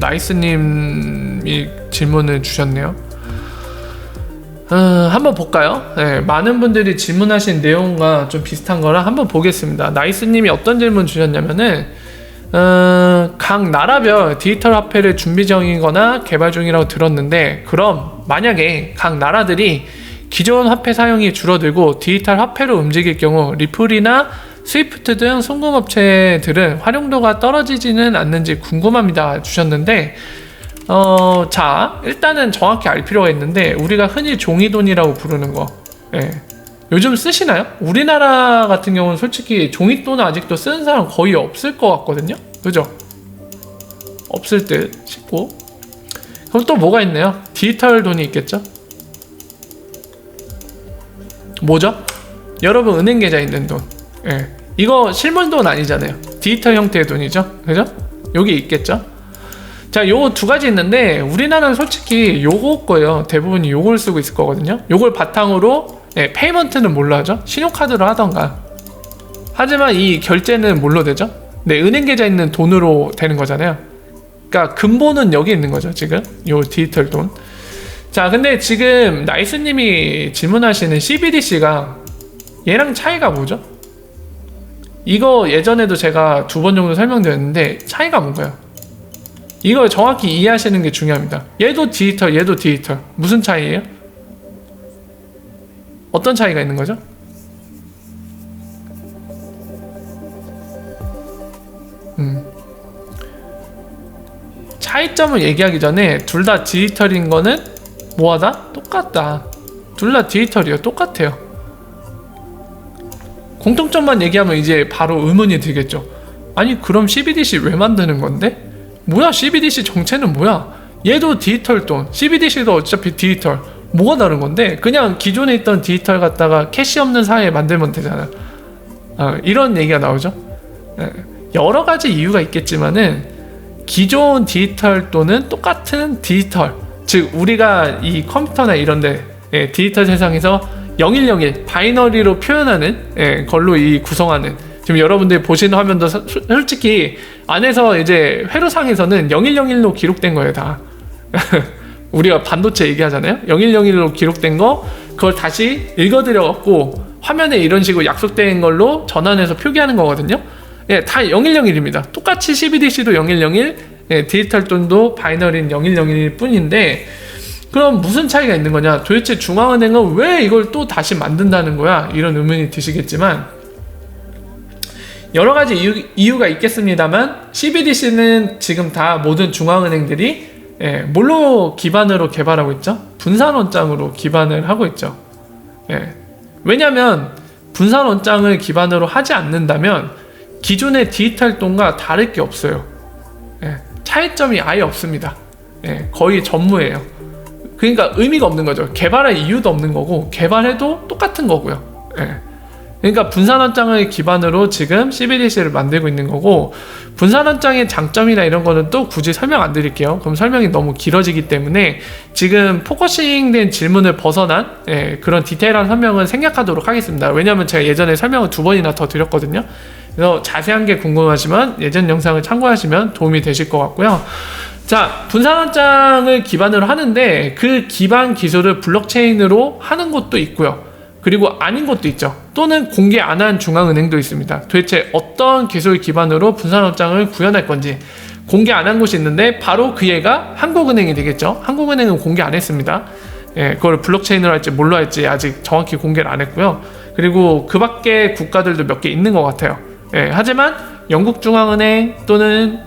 나이스님이 질문을 주셨네요. 한번 볼까요? 네, 많은 분들이 질문하신 내용과 좀 비슷한 거라 한번 보겠습니다. 나이스님이 어떤 질문 주셨냐면은 각 나라별 디지털 화폐를 준비 중이거나 개발 중이라고 들었는데, 그럼 만약에 각 나라들이 기존 화폐 사용이 줄어들고 디지털 화폐로 움직일 경우 리플이나 스위프트 등 송금업체들은 활용도가 떨어지지는 않는지 궁금합니다 주셨는데, 자, 일단은 정확히 알 필요가 있는데, 우리가 흔히 종이돈이라고 부르는 거, 예, 요즘 쓰시나요? 우리나라 같은 경우는 솔직히 종이돈은 아직도 쓰는 사람 거의 없을 것 같거든요. 그죠? 없을 듯 싶고. 그럼 또 뭐가 있나요? 디지털 돈이 있겠죠? 뭐죠? 여러분 은행 계좌 있는 돈, 예, 이거 실물돈 아니잖아요. 디지털 형태의 돈이죠. 그죠? 여기 있겠죠? 자, 요거 두 가지 있는데, 우리나라는 솔직히 요거 거예요. 대부분이 요걸 쓰고 있을 거거든요. 요걸 바탕으로, 예, 페이먼트는 뭘로 하죠? 신용카드로 하던가. 하지만 이 결제는 뭘로 되죠? 네, 은행 계좌 있는 돈으로 되는 거잖아요. 그러니까 근본은 여기 있는 거죠, 지금. 요 디지털 돈. 자, 근데 지금 나이스님이 질문하시는 CBDC가 얘랑 차이가 뭐죠? 이거 예전에도 제가 2번 정도 설명드렸는데, 차이가 뭔가요? 이걸 정확히 이해하시는 게 중요합니다. 얘도 디지털, 얘도 디지털. 무슨 차이예요? 어떤 차이가 있는 거죠? 차이점을 얘기하기 전에 둘 다 디지털인 거는 뭐하다? 똑같다. 둘 다 디지털이요. 똑같아요. 공통점만 얘기하면 이제 바로 의문이 들겠죠. 아니, 그럼 CBDC 왜 만드는 건데? 뭐야, CBDC 정체는 뭐야? 얘도 디지털 돈, CBDC도 어차피 디지털. 뭐가 다른 건데? 그냥 기존에 있던 디지털 갖다가 캐시 없는 사회에 만들면 되잖아. 이런 얘기가 나오죠. 여러 가지 이유가 있겠지만은 기존 디지털 돈은 똑같은 디지털, 즉 우리가 이 컴퓨터나 이런데, 디지털 세상에서 0101 바이너리로 표현하는, 걸로 이 구성하는, 지금 여러분들 보시는 화면도 솔직히 안에서 이제 회로상에서는 0101로 기록된 거예요, 다. 우리가 반도체 얘기하잖아요. 0101로 기록된 거, 그걸 다시 읽어드려갖고 화면에 이런 식으로 약속된 걸로 전환해서 표기하는 거거든요. 예, 다 0101입니다. 똑같이 CBDC도 0101, 예, 디지털 돈도 바이너리는 0101일 뿐인데, 그럼 무슨 차이가 있는 거냐? 도대체 중앙은행은 왜 이걸 또 다시 만든다는 거야? 이런 의문이 드시겠지만, 여러 가지 이유가 있겠습니다만, CBDC는 지금 다 모든 중앙은행들이, 예, 뭘로 기반으로 개발하고 있죠? 분산원장으로 기반을 하고 있죠. 예, 왜냐면 분산원장을 기반으로 하지 않는다면 기존의 디지털 돈과 다를 게 없어요. 예, 차이점이 아예 없습니다. 예, 거의 전무예요. 그러니까 의미가 없는 거죠. 개발할 이유도 없는 거고, 개발해도 똑같은 거고요. 예. 그러니까 분산원장을 기반으로 지금 CBDC를 만들고 있는 거고, 분산원장의 장점이나 이런 거는 또 굳이 설명 안 드릴게요. 그럼 설명이 너무 길어지기 때문에 지금 포커싱된 질문을 벗어난, 예, 그런 디테일한 설명은 생략하도록 하겠습니다. 왜냐하면 제가 예전에 설명을 2번이나 더 드렸거든요. 그래서 자세한 게 궁금하시면 예전 영상을 참고하시면 도움이 되실 것 같고요. 자, 분산원장을 기반으로 하는데 그 기반 기술을 블록체인으로 하는 곳도 있고요. 그리고 아닌 것도 있죠. 또는 공개 안 한 중앙은행도 있습니다. 도대체 어떤 기술 기반으로 분산원장을 구현할 건지 공개 안 한 곳이 있는데, 바로 그 얘가 한국은행이 되겠죠. 한국은행은 공개 안 했습니다. 예, 그걸 블록체인으로 할지 뭘로 할지 아직 정확히 공개를 안 했고요. 그리고 그 밖에 국가들도 몇 개 있는 것 같아요. 예, 하지만 영국 중앙은행 또는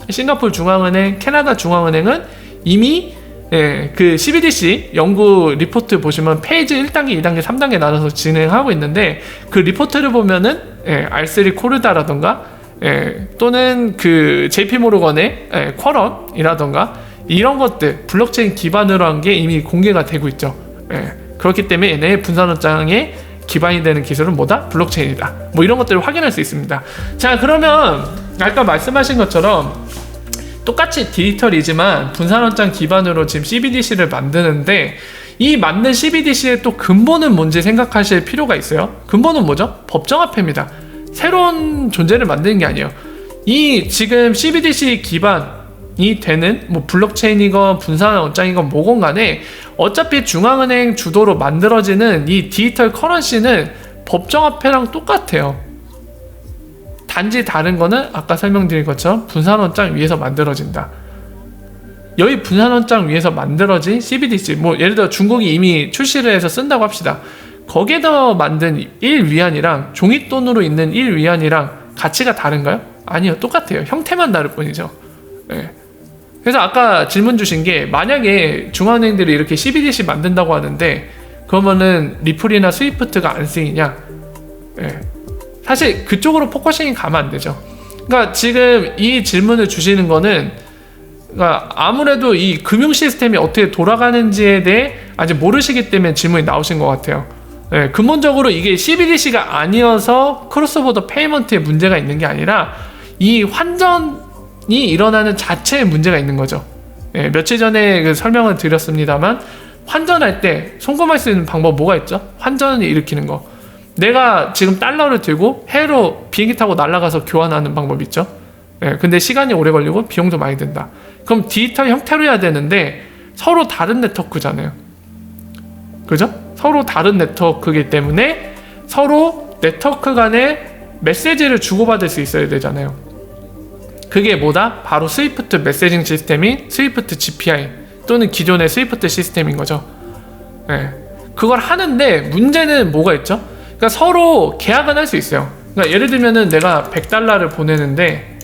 싱가포르 중앙은행, 캐나다 중앙은행은 이미, 예, 그 CBDC 연구 리포트 보시면 페이지 1단계, 2단계, 3단계 나눠서 진행하고 있는데, 그 리포트를 보면은, 예, R3 코르다라던가, 예, 또는 그 JP모르건의, 예, 쿼럼이라던가 이런 것들 블록체인 기반으로 한 게 이미 공개가 되고 있죠. 예, 그렇기 때문에 얘네 분산원장의 기반이 되는 기술은 뭐다? 블록체인이다. 뭐 이런 것들을 확인할 수 있습니다. 자, 그러면 아까 말씀하신 것처럼 똑같이 디지털이지만 분산원장 기반으로 지금 CBDC를 만드는데, 이 만든 CBDC의 또 근본은 뭔지 생각하실 필요가 있어요. 근본은 뭐죠? 법정화폐입니다. 새로운 존재를 만드는 게 아니에요. 이 지금 CBDC 기반, 되는 뭐 블록체인이건 분산한 원장이건 뭐건 간에 어차피 중앙은행 주도로 만들어지는 이 디지털 커런시는 법정화폐랑 똑같아요. 단지 다른 거는 아까 설명드린 것처럼 분산원장 위에서 만들어진다. 여기 분산원장 위에서 만들어진 CBDC, 뭐 예를 들어 중국이 이미 출시를 해서 쓴다고 합시다. 거기에서 만든 1위안이랑 종이돈으로 있는 1위안이랑 가치가 다른가요? 아니요, 똑같아요. 형태만 다를 뿐이죠. 네. 그래서 아까 질문 주신 게 만약에 중앙은행들이 이렇게 CBDC 만든다고 하는데 그러면은 리플이나 스위프트가 안 쓰이냐? 네. 사실 그쪽으로 포커싱이 가면 안 되죠. 그러니까 지금 이 질문을 주시는 거는 그러니까 아무래도 이 금융 시스템이 어떻게 돌아가는지에 대해 아직 모르시기 때문에 질문이 나오신 것 같아요. 네, 근본적으로 이게 CBDC가 아니어서 크로스보더 페이먼트에 문제가 있는 게 아니라 이 환전이 일어나는 자체에 문제가 있는 거죠. 네, 며칠 전에 그 설명을 드렸습니다만 환전할 때 송금할 수 있는 방법 뭐가 있죠? 환전을 일으키는 거. 내가 지금 달러를 들고 해외로 비행기 타고 날아가서 교환하는 방법이 있죠. 네, 근데 시간이 오래 걸리고 비용도 많이 든다. 그럼 디지털 형태로 해야 되는데 서로 다른 네트워크잖아요. 그죠? 서로 다른 네트워크이기 때문에 서로 네트워크 간에 메시지를 주고받을 수 있어야 되잖아요. 그게 뭐다? 바로 스위프트 메시징 시스템인 스위프트 GPI 또는 기존의 스위프트 시스템인 거죠. 네. 그걸 하는데 문제는 뭐가 있죠? 그러니까 서로 계약은 할 수 있어요. 그러니까 예를 들면은 내가 100달러를 보내는데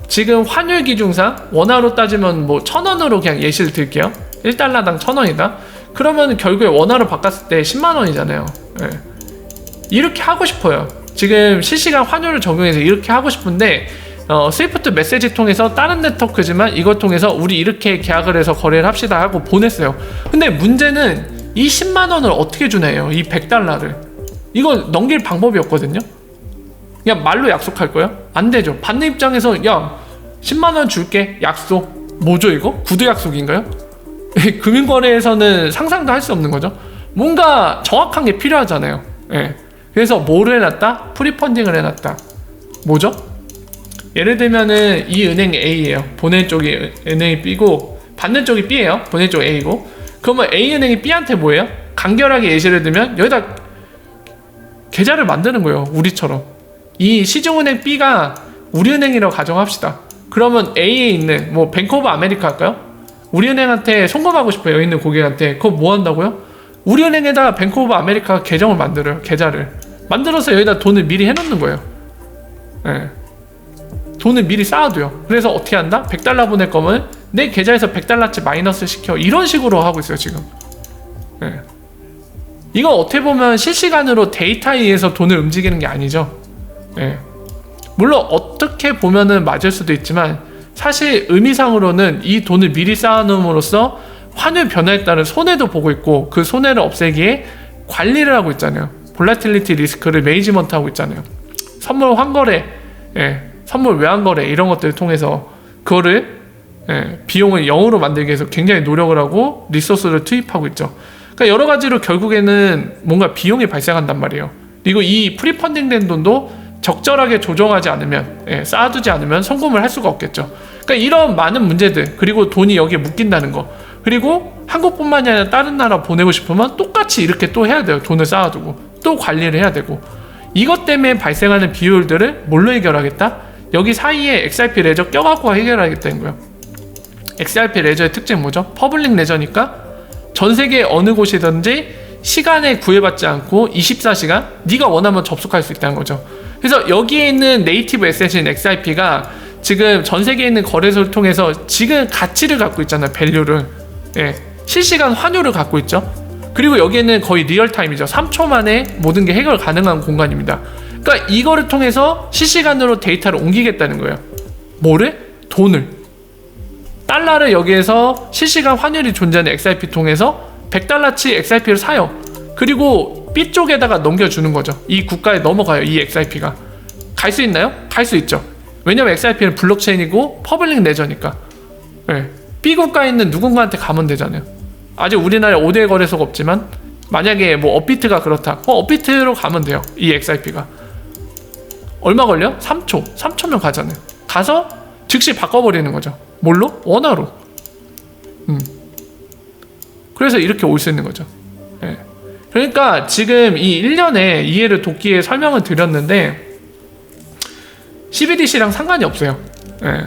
지금 환율 기준상 원화로 따지면 뭐 1000원으로 그냥 예시를 들게요. 1달러당 1000원이다. 그러면 결국에 원화로 바꿨을 때 10만 원이잖아요. 네. 이렇게 하고 싶어요. 지금 실시간 환율을 적용해서 이렇게 하고 싶은데 스위프트 메시지 통해서 다른 네트워크지만 이걸 통해서 우리 이렇게 계약을 해서 거래를 합시다 하고 보냈어요. 근데 문제는 이 10만 원을 어떻게 주나요? 이 100달러를. 이거 넘길 방법이 없거든요. 그냥 말로 약속할 거예요? 안 되죠. 받는 입장에서 야 10만 원 줄게 약속. 뭐죠 이거? 구두 약속인가요? 금융거래에서는 상상도 할 수 없는 거죠. 뭔가 정확한 게 필요하잖아요. 예. 그래서 뭐를 해놨다? 프리펀딩을 해놨다. 뭐죠? 예를 들면은 이 은행이 A예요. 보낼 쪽이 은행이 B고 받는 쪽이 B예요. 보낼 쪽이 A고. 그러면 A은행이 B한테 뭐예요? 간결하게 예시를 들면 여기다 계좌를 만드는 거예요. 우리처럼. 이 시중은행 B가 우리은행이라고 가정합시다. 그러면 A에 있는 뭐 뱅크 오브 아메리카 할까요? 우리은행한테 송금하고 싶어요. 여기 있는 고객한테. 그거 뭐 한다고요? 우리은행에다 뱅크 오브 아메리카 계정을 만들어요. 계좌를. 만들어서 여기다 돈을 미리 해놓는 거예요. 네. 돈을 미리 쌓아둬요. 그래서 어떻게 한다? 100달러 보낼 거면 내 계좌에서 100달러치 마이너스 시켜. 이런 식으로 하고 있어요. 지금. 네. 이거 어떻게 보면 실시간으로 데이터에 의해서 돈을 움직이는 게 아니죠. 네. 물론 어떻게 보면은 맞을 수도 있지만 사실 의미상으로는 이 돈을 미리 쌓아놓음으로써 환율 변화에 따른 손해도 보고 있고 그 손해를 없애기에 관리를 하고 있잖아요. 볼라틸리티 리스크를 매니지먼트 하고 있잖아요. 선물 환거래, 선물 외환거래 이런 것들을 통해서 그거를 비용을 0으로 만들기 위해서 굉장히 노력을 하고 리소스를 투입하고 있죠. 그러니까 여러 가지로 결국에는 뭔가 비용이 발생한단 말이에요. 그리고 이 프리펀딩 된 돈도 적절하게 조정하지 않으면 쌓아두지 않으면 송금을 할 수가 없겠죠. 그러니까 이런 많은 문제들 그리고 돈이 여기에 묶인다는 거 그리고 한국뿐만이 아니라 다른 나라 보내고 싶으면 똑같이 이렇게 또 해야 돼요. 돈을 쌓아두고 또 관리를 해야 되고 이것 때문에 발생하는 비효율들을 뭘로 해결하겠다? 여기 사이에 XRP 레저 껴갖고 해결하겠다는 거예요. XRP 레저의 특징 뭐죠? 퍼블릭 레저니까 전 세계 어느 곳이든지 시간에 구애받지 않고 24시간 네가 원하면 접속할 수 있다는 거죠. 그래서 여기에 있는 네이티브 에셋인 XRP가 지금 전 세계에 있는 거래소를 통해서 지금 가치를 갖고 있잖아요. 밸류를. 실시간 환율을 갖고 있죠. 그리고 여기에는 거의 리얼타임이죠. 3초 만에 모든 게 해결 가능한 공간입니다. 그러니까 이거를 통해서 실시간으로 데이터를 옮기겠다는 거예요. 뭐를? 돈을. 달러를 여기에서 실시간 환율이 존재하는 XRP 통해서 100달러치 XRP를 사요. 그리고 B 쪽에다가 넘겨주는 거죠. 이 국가에 넘어가요. 이 XRP가. 갈 수 있나요? 갈 수 있죠. 왜냐면 XRP는 블록체인이고 퍼블릭 레저니까. B 국가에 있는 누군가한테 가면 되잖아요. 아직 우리나라에 5대 거래소가 없지만 만약에 뭐 업비트가 그렇다. 업비트로 가면 돼요. 이 XRP가. 얼마 걸려? 3초. 3초면 가잖아요. 가서 즉시 바꿔버리는 거죠. 뭘로? 원화로. 그래서 이렇게 올 수 있는 거죠. 예. 그러니까 지금 이 1년에 이해를 돕기에 설명을 드렸는데 CBDC랑 상관이 없어요. 예.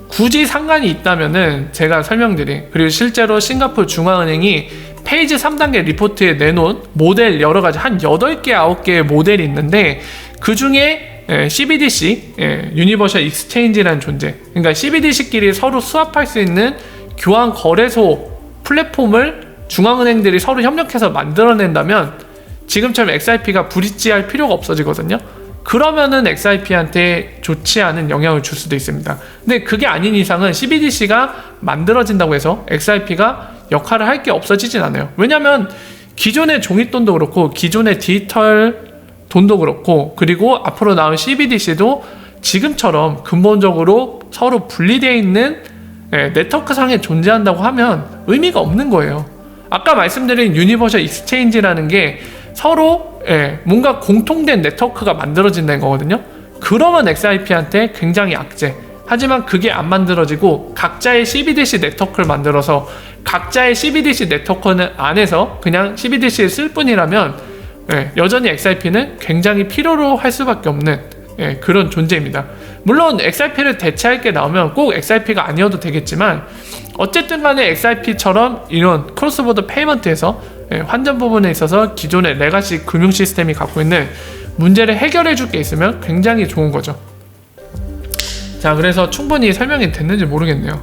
굳이 상관이 있다면은 제가 설명드린, 그리고 실제로 싱가포르 중앙은행이 페이지 3단계 리포트에 내놓은 모델 여러 가지 한 8개, 9개의 모델이 있는데 그 중에 CBDC, 유니버셜 익스체인지라는 존재, 그러니까 CBDC끼리 서로 수합할 수 있는 교환 거래소 플랫폼을 중앙은행들이 서로 협력해서 만들어낸다면 지금처럼 XRP가 브릿지할 필요가 없어지거든요. 그러면은 XRP한테 좋지 않은 영향을 줄 수도 있습니다. 근데 그게 아닌 이상은 CBDC가 만들어진다고 해서 XRP가 역할을 할 게 없어지진 않아요. 왜냐면 기존의 종이돈도 그렇고 기존의 디지털 돈도 그렇고 그리고 앞으로 나올 CBDC도 지금처럼 근본적으로 서로 분리되어 있는 네트워크상에 존재한다고 하면 의미가 없는 거예요. 아까 말씀드린 유니버셜 익스체인지라는 게 서로 뭔가 공통된 네트워크가 만들어진다는 거거든요. 그러면 XRP한테 굉장히 악재. 하지만 그게 안 만들어지고 각자의 CBDC 네트워크를 만들어서 각자의 CBDC 네트워크 안에서 그냥 CBDC를 쓸 뿐이라면 여전히 XRP는 굉장히 필요로 할 수밖에 없는 그런 존재입니다. 물론 XRP를 대체할 게 나오면 꼭 XRP가 아니어도 되겠지만 어쨌든 간에 XRP처럼 이런 크로스보더 페이먼트에서 환전 부분에 있어서 기존의 레가시 금융 시스템이 갖고 있는 문제를 해결해 줄 게 있으면 굉장히 좋은 거죠. 자, 그래서 충분히 설명이 됐는지 모르겠네요.